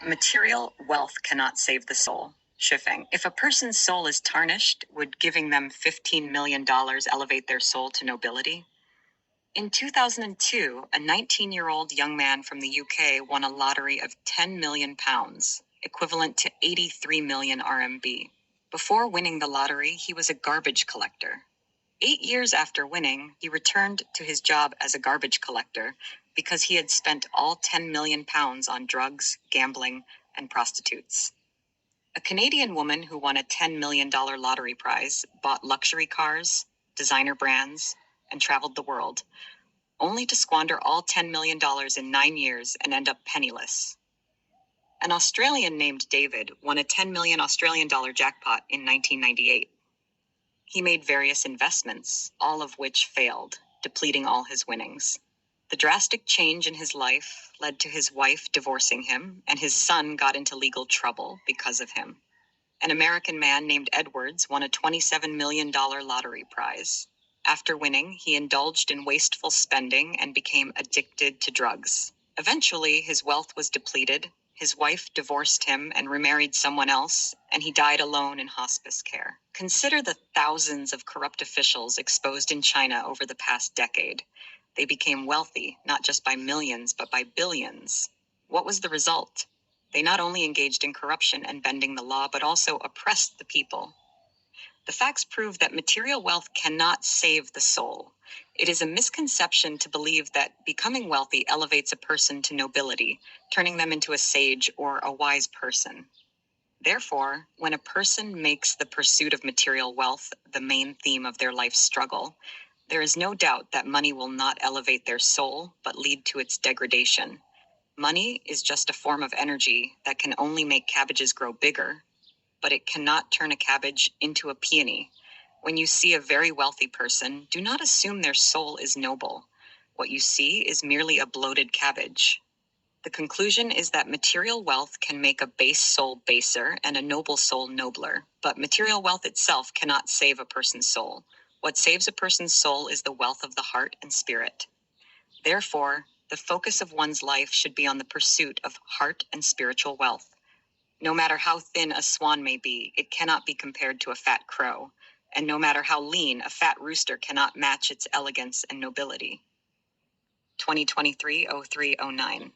Material wealth cannot save the soul. Xuefeng. If a person's soul is tarnished, would giving them $15 million elevate their soul to nobility? In 2002, a 19-year-old young man from the UK won a lottery of £10 million, equivalent to 83 million RMB. Before winning the lottery, he was a garbage collector. 8 years after winning, he returned to his job as a garbage collector because he had spent all £10 million on drugs, gambling, and prostitutes. A Canadian woman who won a $10 million lottery prize bought luxury cars, designer brands, and traveled the world, only to squander all $10 million in 9 years and end up penniless. An Australian named David won a 10 million Australian dollar jackpot in 1998. He made various investments, all of which failed, depleting all his winnings. The drastic change in his life led to his wife divorcing him, and his son got into legal trouble because of him. An American man named Edwards won a $27 million lottery prize. After winning, he indulged in wasteful spending and became addicted to drugs. Eventually, his wealth was depleted, his wife divorced him and remarried someone else, and he died alone in hospice care. Consider the thousands of corrupt officials exposed in China over the past decade. They became wealthy, not just by millions, but by billions. What was the result? They not only engaged in corruption and bending the law, but also oppressed the people. The facts prove that material wealth cannot save the soul. It is a misconception to believe that becoming wealthy elevates a person to nobility, turning them into a sage or a wise person. Therefore, when a person makes the pursuit of material wealth the main theme of their life's struggle, there is no doubt that money will not elevate their soul, but lead to its degradation. Money is just a form of energy that can only make cabbages grow bigger, but it cannot turn a cabbage into a peony. When you see a very wealthy person, do not assume their soul is noble. What you see is merely a bloated cabbage. The conclusion is that material wealth can make a base soul baser and a noble soul nobler, but material wealth itself cannot save a person's soul. What saves a person's soul is the wealth of the heart and spirit. Therefore, the focus of one's life should be on the pursuit of heart and spiritual wealth. No matter how thin a swan may be, it cannot be compared to a fat crow, and no matter how lean, a fat rooster cannot match its elegance and nobility. 2023-0309